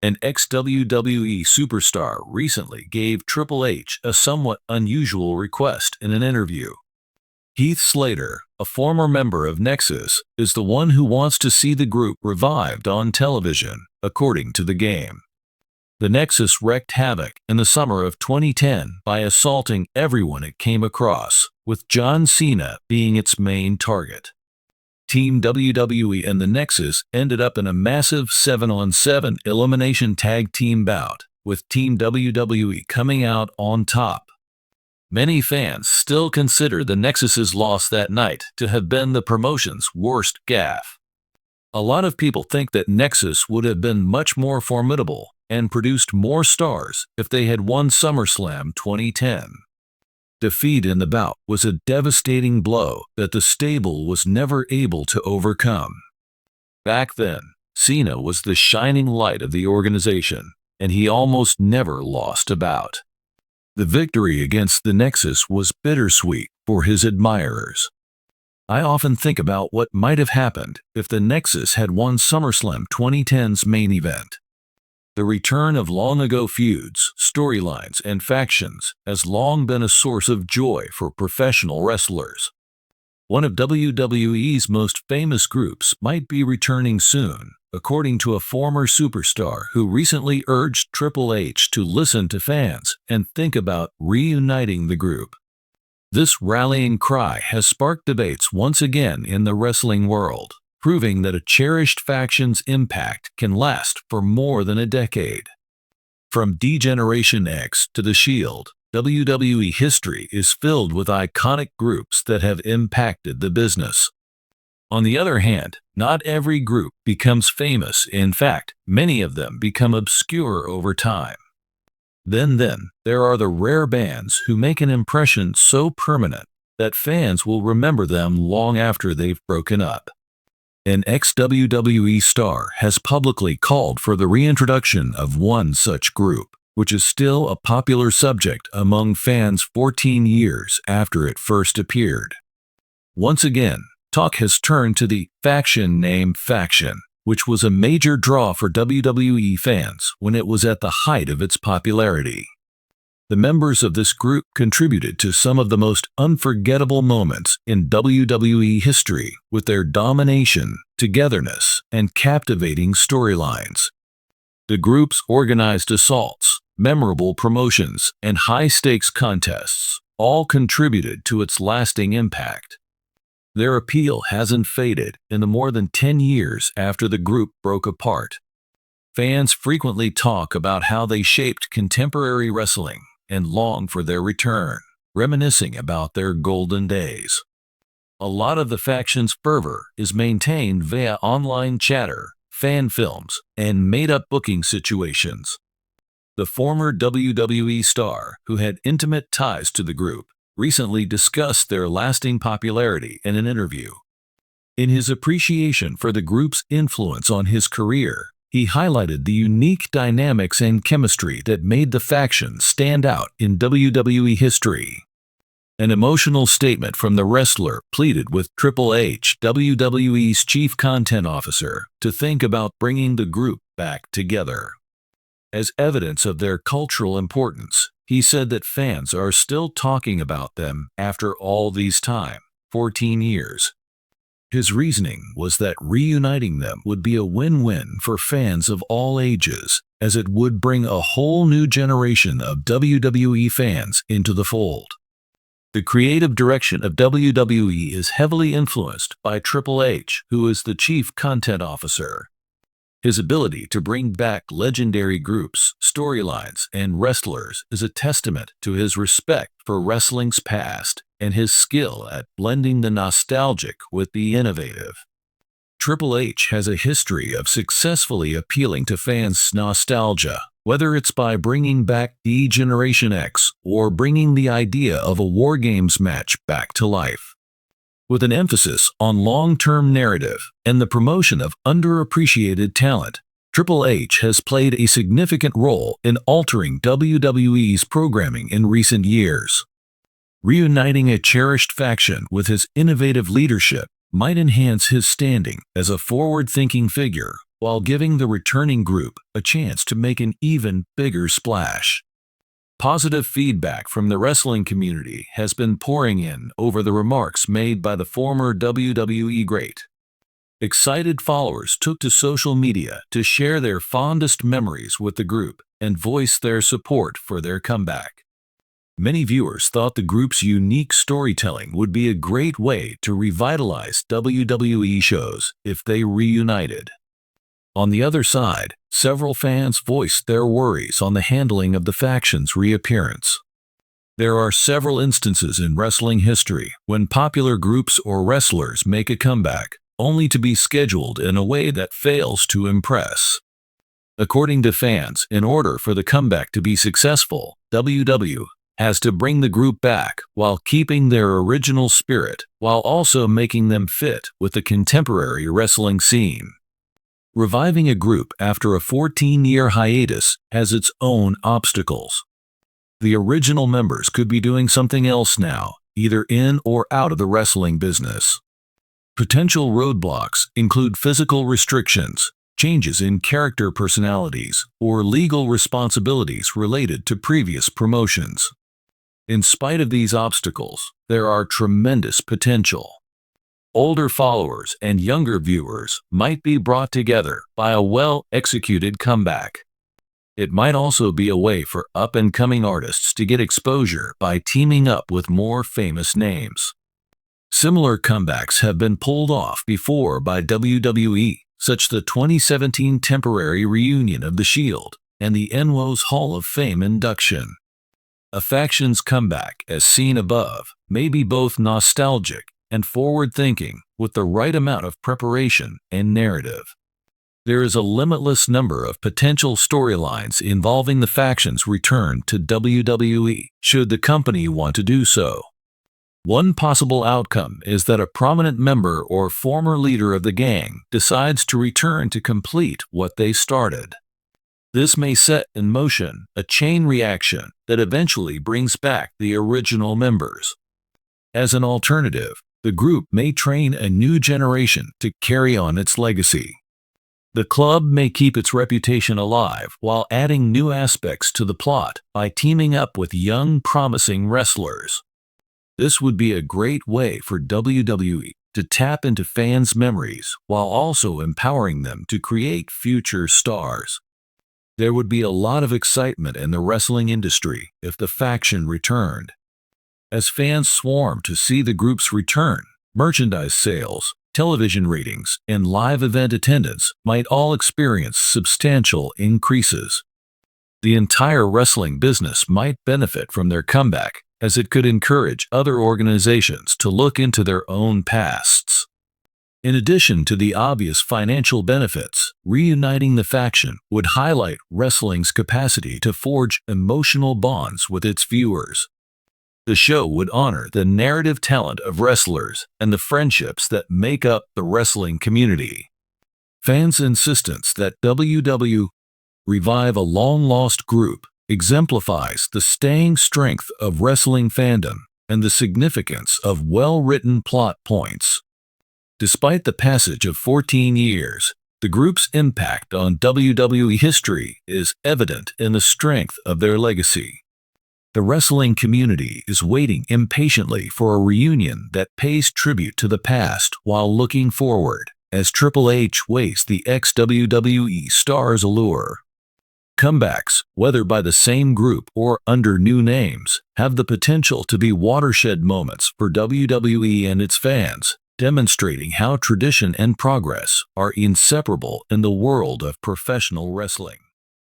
An ex-WWE superstar recently gave Triple H a somewhat unusual request in an interview. Heath Slater, a former member of Nexus, is the one who wants to see the group revived on television, according to the game. The Nexus wreaked havoc in the summer of 2010 by assaulting everyone it came across, with John Cena being its main target. Team WWE and the Nexus ended up in a massive 7-on-7 elimination tag team bout, with Team WWE coming out on top. Many fans still consider the Nexus's loss that night to have been the promotion's worst gaffe. A lot of people think that Nexus would have been much more formidable and produced more stars if they had won SummerSlam 2010. Defeat in the bout was a devastating blow that the stable was never able to overcome. Back then, Cena was the shining light of the organization, and he almost never lost a bout. The victory against the Nexus was bittersweet for his admirers. I often think about what might have happened if the Nexus had won SummerSlam 2010's main event. The return of long-ago feuds, storylines, and factions has long been a source of joy for professional wrestlers. One of WWE's most famous groups might be returning soon, according to a former superstar who recently urged Triple H to listen to fans and think about reuniting the group. This rallying cry has sparked debates once again in the wrestling world, proving that a cherished faction's impact can last for more than a decade. From D-Generation X to The Shield, WWE history is filled with iconic groups that have impacted the business. On the other hand, not every group becomes famous. In fact, many of them become obscure over time. Then there are the rare bands who make an impression so permanent that fans will remember them long after they've broken up. An ex-WWE star has publicly called for the reintroduction of one such group, which is still a popular subject among fans 14 years after it first appeared. Once again, talk has turned to the faction name Faction, which was a major draw for WWE fans when it was at the height of its popularity. The members of this group contributed to some of the most unforgettable moments in WWE history with their domination, togetherness, and captivating storylines. The groups organized assaults, memorable promotions, and high-stakes contests all contributed to its lasting impact. Their appeal hasn't faded in the more than 10 years after the group broke apart. Fans frequently talk about how they shaped contemporary wrestling and long for their return, reminiscing about their golden days. A lot of the faction's fervor is maintained via online chatter, fan films, and made-up booking situations. The former WWE star, who had intimate ties to the group, recently discussed their lasting popularity in an interview. In his appreciation for the group's influence on his career, he highlighted the unique dynamics and chemistry that made the faction stand out in WWE history. An emotional statement from the wrestler pleaded with Triple H, WWE's chief content officer, to think about bringing the group back together. As evidence of their cultural importance, he said that fans are still talking about them after all these time, 14 years. His reasoning was that reuniting them would be a win-win for fans of all ages, as it would bring a whole new generation of WWE fans into the fold. The creative direction of WWE is heavily influenced by Triple H, who is the chief content officer. His ability to bring back legendary groups, storylines, and wrestlers is a testament to his respect for wrestling's past and his skill at blending the nostalgic with the innovative. Triple H has a history of successfully appealing to fans' nostalgia, whether it's by bringing back D-Generation X or bringing the idea of a War Games match back to life. With an emphasis on long-term narrative and the promotion of underappreciated talent, Triple H has played a significant role in altering WWE's programming in recent years. Reuniting a cherished faction with his innovative leadership might enhance his standing as a forward-thinking figure while giving the returning group a chance to make an even bigger splash. Positive feedback from the wrestling community has been pouring in over the remarks made by the former WWE great. Excited followers took to social media to share their fondest memories with the group and voice their support for their comeback. Many viewers thought the group's unique storytelling would be a great way to revitalize WWE shows if they reunited. On the other side, several fans voiced their worries on the handling of the faction's reappearance. There are several instances in wrestling history when popular groups or wrestlers make a comeback, only to be scheduled in a way that fails to impress. According to fans, in order for the comeback to be successful, WWE has to bring the group back while keeping their original spirit, while also making them fit with the contemporary wrestling scene. Reviving a group after a 14-year hiatus has its own obstacles. The original members could be doing something else now, either in or out of the wrestling business. Potential roadblocks include physical restrictions, changes in character personalities, or legal responsibilities related to previous promotions. In spite of these obstacles, there are tremendous potential. Older followers and younger viewers might be brought together by a well-executed comeback. It might also be a way for up-and-coming artists to get exposure by teaming up with more famous names. Similar comebacks have been pulled off before by WWE, such as the 2017 temporary reunion of The Shield and the NWO's Hall of Fame induction. A faction's comeback, as seen above, may be both nostalgic and forward-thinking with the right amount of preparation and narrative. There is a limitless number of potential storylines involving the faction's return to WWE, should the company want to do so. One possible outcome is that a prominent member or former leader of the gang decides to return to complete what they started. This may set in motion a chain reaction that eventually brings back the original members. As an alternative, the group may train a new generation to carry on its legacy. The club may keep its reputation alive while adding new aspects to the plot by teaming up with young, promising wrestlers. This would be a great way for WWE to tap into fans' memories while also empowering them to create future stars. There would be a lot of excitement in the wrestling industry if the faction returned. As fans swarm to see the group's return, merchandise sales, television ratings, and live event attendance might all experience substantial increases. The entire wrestling business might benefit from their comeback, as it could encourage other organizations to look into their own pasts. In addition to the obvious financial benefits, reuniting the faction would highlight wrestling's capacity to forge emotional bonds with its viewers. The show would honor the narrative talent of wrestlers and the friendships that make up the wrestling community. Fans' insistence that WWE revive a long-lost group exemplifies the staying strength of wrestling fandom and the significance of well-written plot points. Despite the passage of 14 years, the group's impact on WWE history is evident in the strength of their legacy. The wrestling community is waiting impatiently for a reunion that pays tribute to the past while looking forward, as Triple H weighs the ex-WWE star's allure. Comebacks, whether by the same group or under new names, have the potential to be watershed moments for WWE and its fans, demonstrating how tradition and progress are inseparable in the world of professional wrestling.